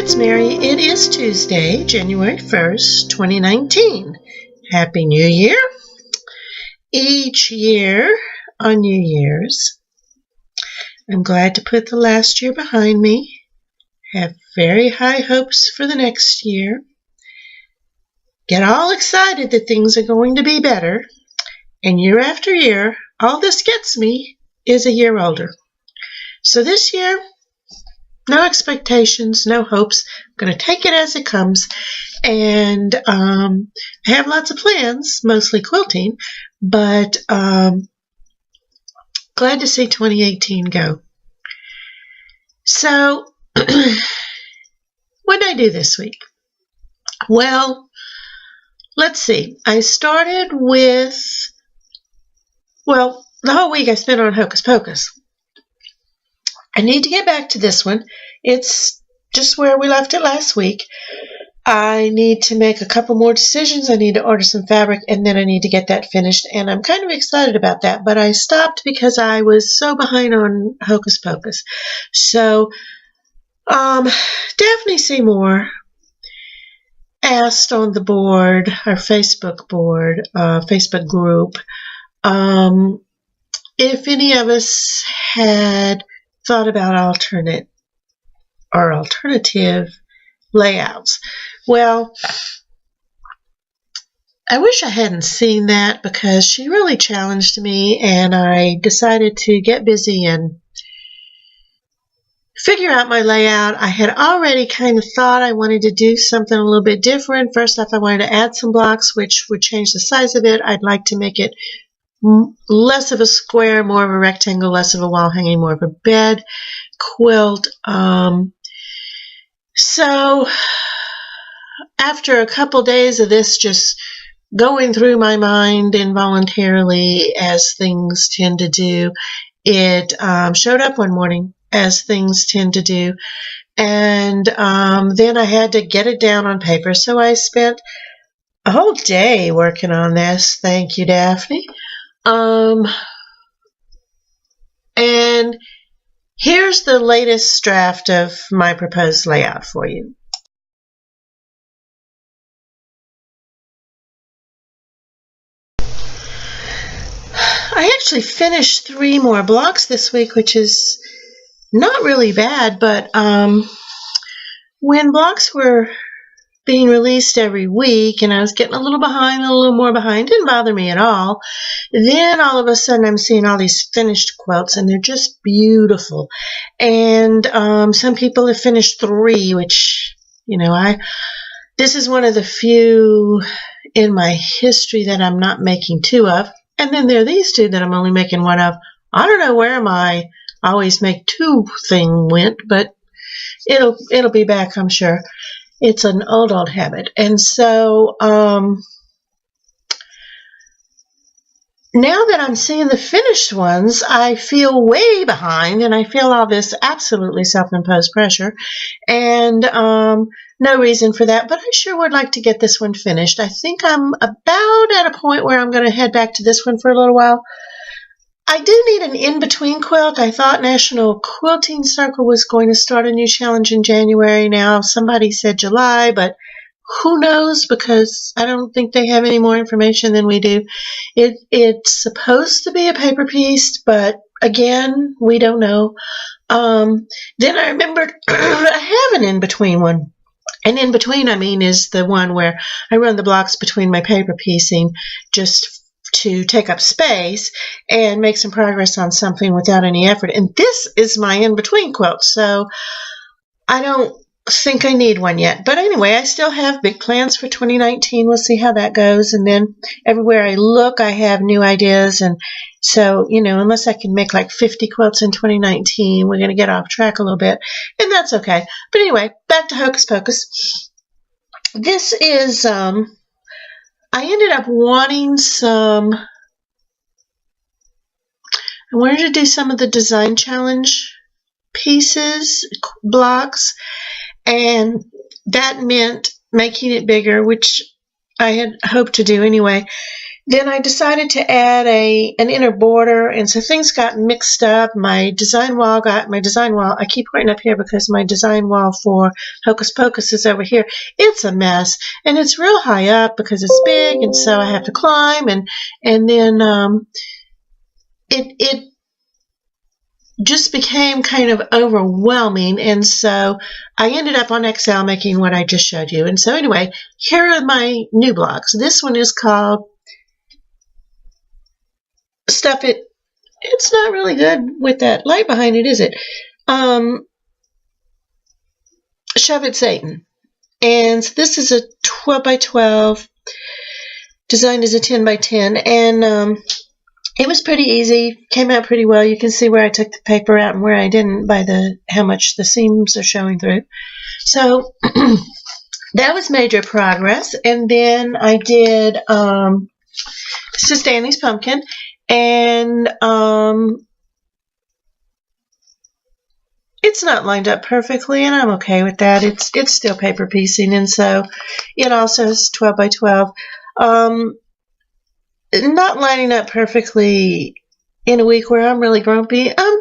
it's Mary. It is Tuesday, January 1st, 2019. Happy New Year. Each year on New Year's, I'm glad to put the last year behind me, have very high hopes for the next year, get all excited that things are going to be better, and year after year, all this gets me is a year older. So this year, no expectations, no hopes. I'm going to take it as it comes. And I have lots of plans, mostly quilting, but glad to see 2018 go. So what did I do this week? Well, let's see. I started with, the whole week I spent on Hocus Pocus. I need to get back to this one. It's just where we left it last week. I need to make a couple more decisions. I need to order some fabric, and then I need to get that finished. And I'm kind of excited about that, but I stopped because I was so behind on Hocus Pocus. So, Daphne Seymour asked on the board, our Facebook board, Facebook group, if any of us had thought about alternative layouts. Well, I wish I hadn't seen that because she really challenged me, and I decided to get busy and figure out my layout. I had already kind of thought I wanted to do something a little bit different. First off, I wanted to add some blocks, which would change the size of it. I'd like to make it less of a square, more of a rectangle, less of a wall hanging, more of a bed quilt. So after a couple days of this just going through my mind involuntarily, as things tend to do, it showed up one morning, as things tend to do, and then I had to get it down on paper. So I spent a whole day working on this. Thank you, Daphne. And here's the latest draft of my proposed layout for you. I actually finished 3 more blocks this week, which is not really bad, but when blocks were being released every week and I was getting a little more behind, didn't bother me at all. Then all of a sudden I'm seeing all these finished quilts, and they're just beautiful. And some people have finished 3, which, this is one of the few in my history that I'm not making 2 of. And then there are these 2 that I'm only making 1 of. I don't know where my always make 2 thing went, but it'll be back, I'm sure. It's an old habit. And so now that I'm seeing the finished ones, I feel way behind, and I feel all this absolutely self-imposed pressure, and no reason for that, but I sure would like to get this one finished. I think I'm about at a point where I'm going to head back to this one for a little while. I do need an in-between quilt. I thought National Quilting Circle was going to start a new challenge in January. Now, somebody said July, but who knows, because I don't think they have any more information than we do. It's supposed to be a paper piece, but again, we don't know. Then I remembered I have an in-between one. And in-between, I mean, is the one where I run the blocks between my paper piecing just to take up space and make some progress on something without any effort. And this is my in-between quilt, so I don't think I need one yet. But anyway, I still have big plans for 2019. We'll see how that goes. And then everywhere I look, I have new ideas. And so, unless I can make like 50 quilts in 2019, we're going to get off track a little bit. And that's okay. But anyway, back to Hocus Pocus. This is, I ended up wanting I wanted to do some of the design challenge pieces, blocks, and that meant making it bigger, which I had hoped to do anyway. Then I decided to add an inner border, and so things got mixed up. My design wall, I keep pointing up here because my design wall for Hocus Pocus is over here. It's a mess, and it's real high up because it's big, and so I have to climb, and then it just became kind of overwhelming, and so I ended up on Excel making what I just showed you. And so anyway, here are my new blocks. This one is called Stuff It. It's not really good with that light behind it, is it? Shove It Satan. And so this is a 12 by 12, designed as a 10 by 10, and it was pretty easy, came out pretty well. You can see where I took the paper out and where I didn't by how much the seams are showing through. So that was major progress. And then I did, this is Danny's pumpkin, and it's not lined up perfectly, and I'm okay with that. It's still paper piecing, and so it also is 12 by 12. Not lining up perfectly in a week where I'm really grumpy, I'm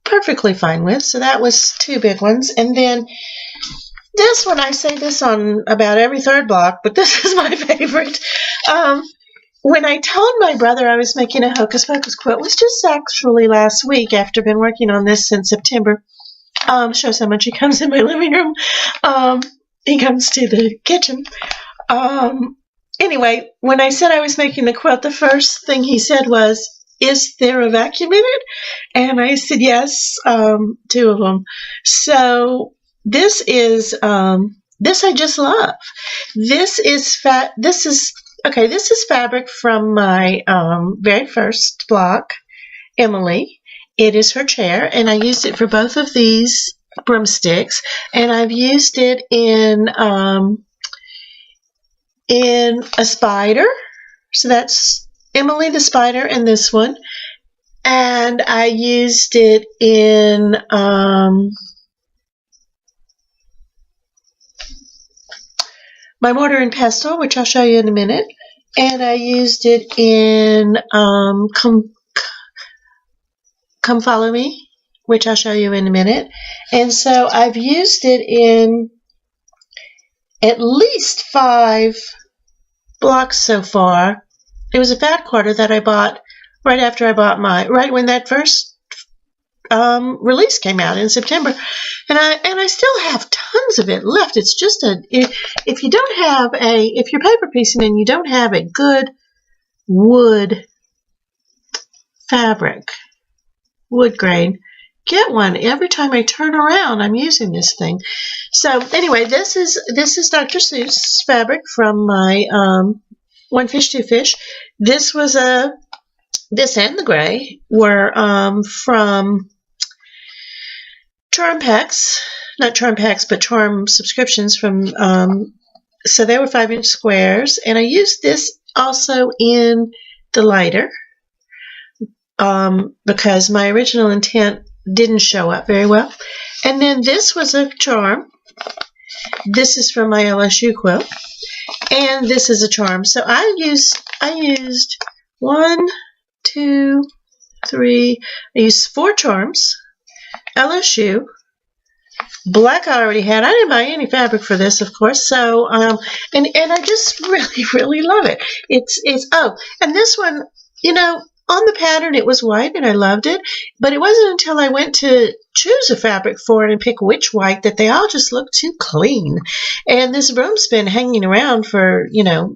perfectly fine with. So that was 2 big ones. And then this one, I say this on about every third block, but this is my favorite. When I told my brother I was making a Hocus Pocus quilt, it was just actually last week after I've been working on this since September. Shows how much he comes in my living room. He comes to the kitchen. Anyway, when I said I was making the quilt, the first thing he said was, "Is there a vacuum in it?" And I said, "Yes, 2 of them." So this is, this I just love. This is fabric from my very first block, Emily. It is her chair, and I used it for both of these broomsticks, and I've used it in a spider. So that's Emily the spider and this one. And I used it in my mortar and pestle, which I'll show you in a minute. And I used it in Come Follow Me, which I'll show you in a minute. And so I've used it in at least 5 blocks so far. It was a fat quarter that I bought right after I bought right when that first release came out in September, and I still have tons of it left. It's just if you don't have if you're paper piecing and you don't have a good wood fabric, wood grain, get one. Every time I turn around, I'm using this thing. So anyway, this is Dr. Seuss fabric from my One Fish, Two Fish. This was this and the gray were from Charm Packs, not Charm Packs, but Charm subscriptions from. So they were 5-inch squares, and I used this also in the lighter because my original intent didn't show up very well. And then this was a charm. This is from my LSU quilt, and this is a charm. So I used 1, 2, 3. I used 4 charms. LSU. Black I already had. I didn't buy any fabric for this, of course. So and I just really love it. It's and this one, on the pattern it was white and I loved it, but it wasn't until I went to choose a fabric for it and pick which white that they all just looked too clean. And this broom's been hanging around for a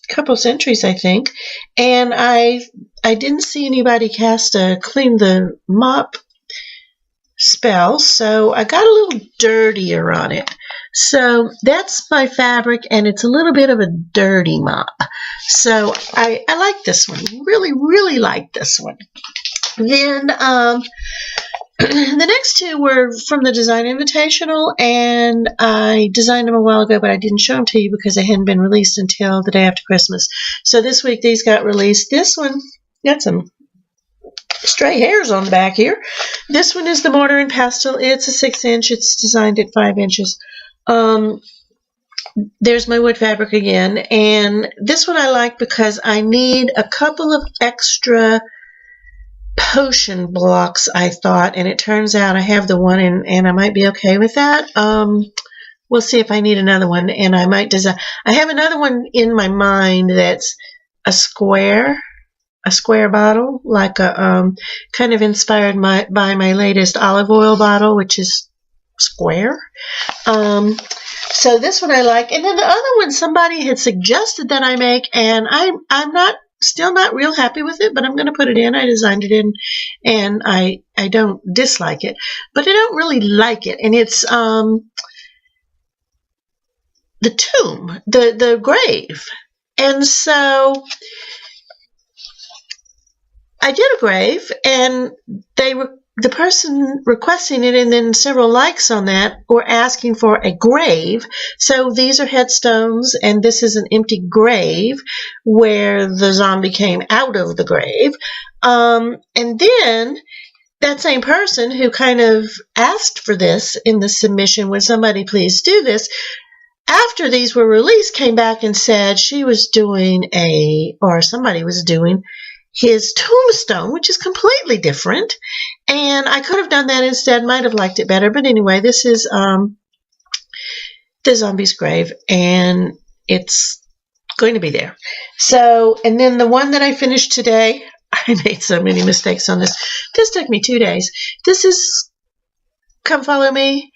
couple centuries, I think, and I didn't see anybody cast a clean the mop spell, so I got a little dirtier on it. So that's my fabric, and it's a little bit of a dirty mop. So I like this one. Really like this one. Then the next 2 were from the Design Invitational, and I designed them a while ago, but I didn't show them to you because they hadn't been released until the day after Christmas. So this week these got released. This one got some stray hairs on the back here. This one is the mortar and pestle. It's a 6-inch. It's designed at 5 inches. there's my wood fabric again, and this one I like because I need a couple of extra potion blocks, I thought, and it turns out I have the one, and I might be okay with that. We'll see if I need another one, and I might design. I have another one in my mind that's a square bottle, like a kind of inspired by my latest olive oil bottle, which is square. So this one I like, and then the other one somebody had suggested that I make, and I'm still not real happy with it, but I'm going to put it in. I designed it in, and I don't dislike it, but I don't really like it, and it's the tomb, the grave, and so I did a grave, and the person requesting it and then several likes on that were asking for a grave. So these are headstones, and this is an empty grave where the zombie came out of the grave. And then that same person who kind of asked for this in the submission, would somebody please do this, after these were released, came back and said she was doing somebody was doing his tombstone, which is completely different, and I could have done that instead, might have liked it better, but anyway, this is the zombie's grave, and it's going to be there. So, and then the one that I finished today, I made so many mistakes on this. This took me 2 days. This is Come Follow Me,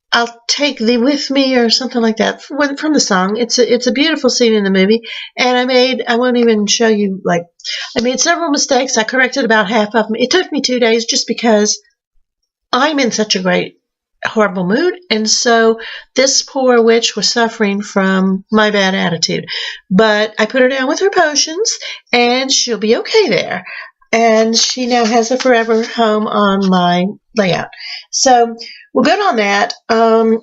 I'll Take Thee With Me, or something like that, from the song. It's a beautiful scene in the movie, and I won't even show you, I made several mistakes. I corrected about half of them. It took me 2 days just because I'm in such a horrible mood, and so this poor witch was suffering from my bad attitude. But I put her down with her potions, and she'll be okay there. And she now has a forever home on my layout. So we're good on that. Other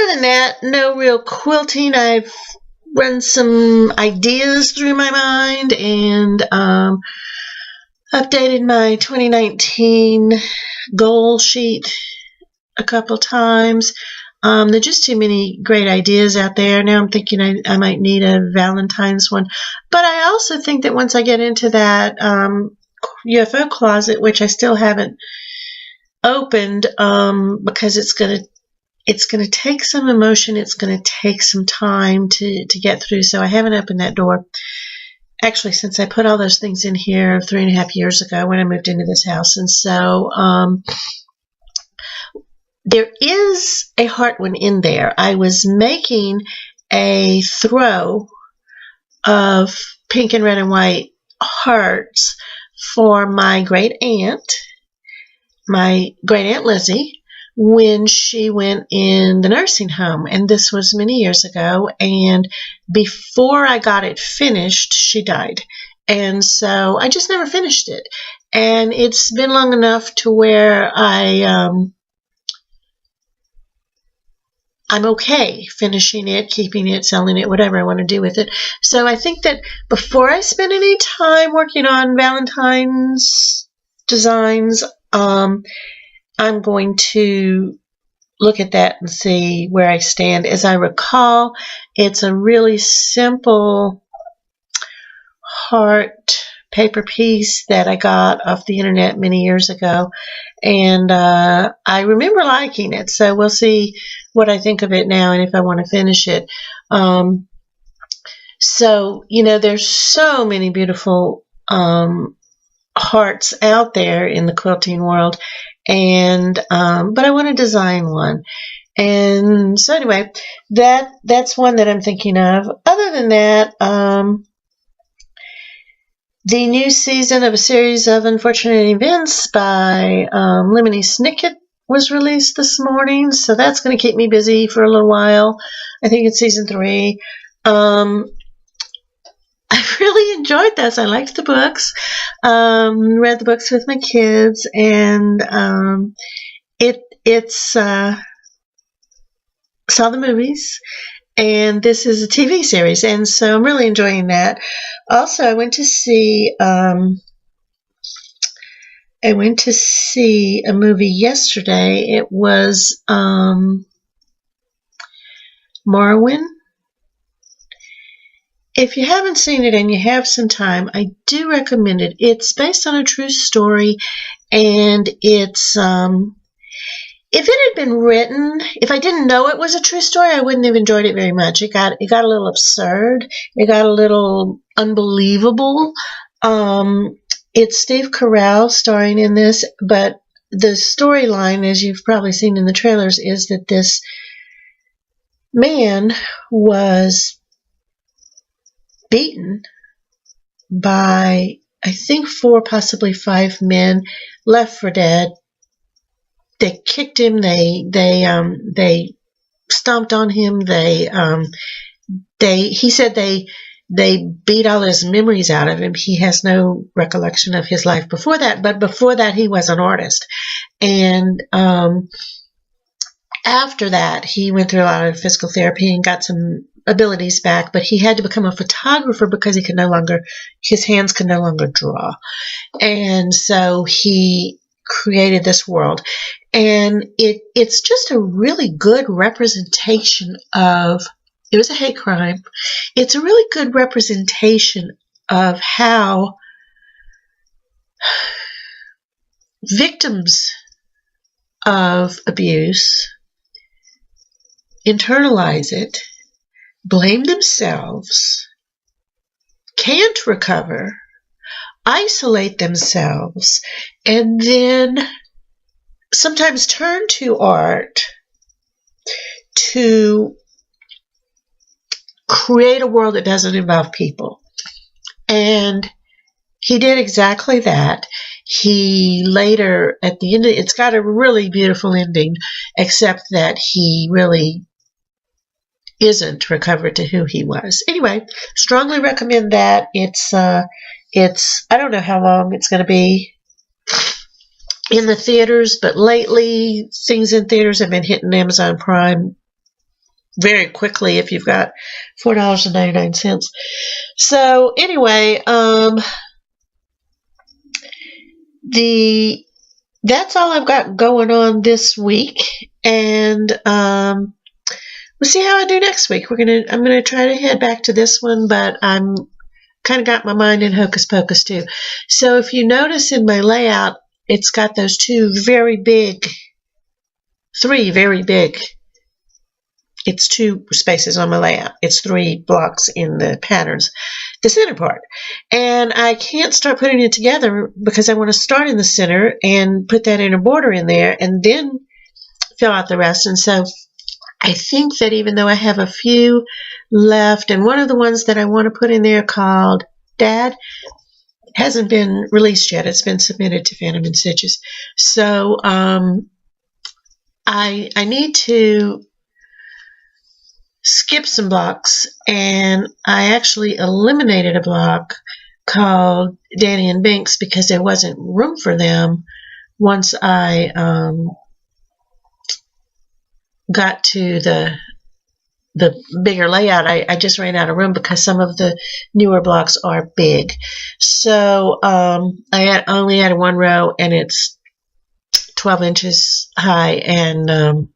than that, no real quilting. I've run some ideas through my mind and updated my 2019 goal sheet a couple times. There are just too many great ideas out there. Now I'm thinking I might need a Valentine's one. But I also think that once I get into that UFO closet, which I still haven't opened, because it's gonna take some emotion, it's gonna take some time to get through. So I haven't opened that door. Actually, since I put all those things in here 3.5 years ago when I moved into this house. And so there is a heart one in there. I was making a throw of pink and red and white hearts for my great aunt Lizzie, when she went in the nursing home. And this was many years ago. And before I got it finished, she died. And so I just never finished it. And it's been long enough to where I'm okay finishing it, keeping it, selling it, whatever I want to do with it. So I think that before I spend any time working on Valentine's designs, I'm going to look at that and see where I stand. As I recall, it's a really simple heart paper piece that I got off the internet many years ago, and I remember liking it. So we'll see what I think of it now and if I want to finish it. So, there's so many beautiful hearts out there in the quilting world, and but I want to design one. And so anyway, that's one that I'm thinking of. Other than that, the new season of a series of unfortunate events by Lemony Snicket was released this morning, so that's going to keep me busy for a little while. I think it's season 3. I really enjoyed this. I liked the books, read the books with my kids, and saw the movies, and this is a TV series, and so I'm really enjoying that. Also, I went to see I went to see a movie yesterday. It was Marwin. If you haven't seen it and you have some time, I do recommend it. It's based on a true story, and it's if it had been written, if I didn't know it was a true story, I wouldn't have enjoyed it very much. It got a little absurd. It got a little unbelievable. It's Steve Carell starring in this, but the storyline, as you've probably seen in the trailers, is that this man was beaten by, I think, 4, possibly 5 men, left for dead. They kicked him. They stomped on him. He said they beat all his memories out of him. He has no recollection of his life before that, but before that he was an artist. And after that, he went through a lot of physical therapy and got some abilities back, but he had to become a photographer because his hands could no longer draw. And so he created this world. And it's just a really good representation of, it was a hate crime. It's a really good representation of how victims of abuse internalize it, blame themselves, can't recover, isolate themselves, and then sometimes turn to art to create a world that doesn't involve people. And he did exactly that. He later, at the end, it's got a really beautiful ending, except that he really isn't recovered to who he was. Anyway, strongly recommend that. It's I don't know how long it's going to be in the theaters, but lately things in theaters have been hitting Amazon Prime very quickly if you've got $4.99. So anyway, that's all I've got going on this week, and we'll see how I do next week. I'm gonna try to head back to this one, but I'm kind of got my mind in Hocus Pocus too. So if you notice in my layout, it's got those three very big. It's 2 spaces on my layout. It's 3 blocks in the patterns, the center part. And I can't start putting it together because I want to start in the center and put that inner border in there and then fill out the rest. And so I think that even though I have a few left, and one of the ones that I want to put in there called Dad hasn't been released yet. It's been submitted to Phantom and Stitches. So I need to skip some blocks, and I actually eliminated a block called Danny and Binks because there wasn't room for them once I got to the bigger layout. I just ran out of room because some of the newer blocks are big. So I only added 1 row, and it's 12 inches high, and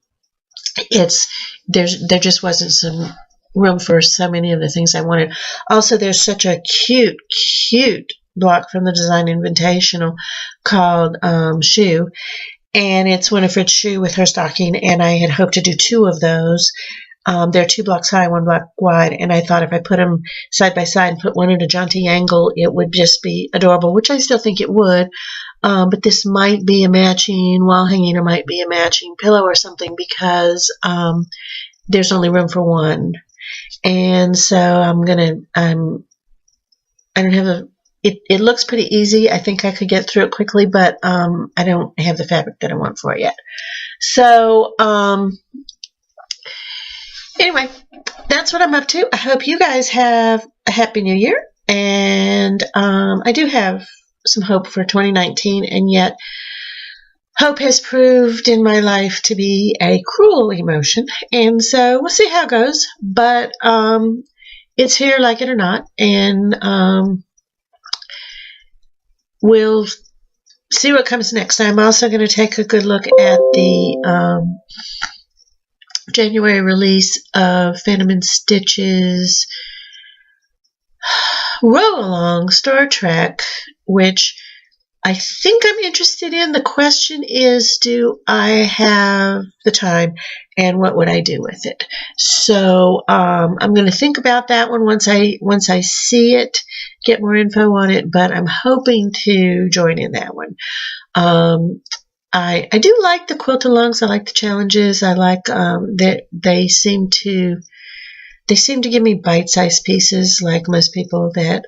there just wasn't some room for so many of the things I wanted. Also, there's such a cute block from the Design Invitational called Shoe, and it's Winifred's shoe with her stocking, and I had hoped to do 2 of those. They're 2 blocks high, 1 block wide, and I thought if I put them side by side and put one at a jaunty angle, it would just be adorable, which I still think it would. But this might be a matching wall hanging, or might be a matching pillow or something, because there's only room for 1. And so I don't have it looks pretty easy. I think I could get through it quickly, but I don't have the fabric that I want for it yet. So anyway, that's what I'm up to. I hope you guys have a Happy New Year, and I do have some hope for 2019, and yet hope has proved in my life to be a cruel emotion, and so we'll see how it goes, but it's here, like it or not, and we'll see what comes next. I'm also going to take a good look at the January release of Phantom and Stitch's Row Along Star Trek, which I think I'm interested in. The question is, do I have the time, and what would I do with it? So I'm going to think about that one once I see it, get more info on it. But I'm hoping to join in that one. I do like the quilt-alongs. I like the challenges. I like that they seem to give me bite-sized pieces, like most people. That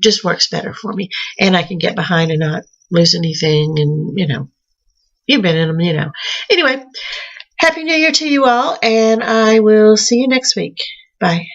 just works better for me, and I can get behind and not lose anything. And you've been in them. Anyway, Happy New Year to you all, and I will see you next week. Bye.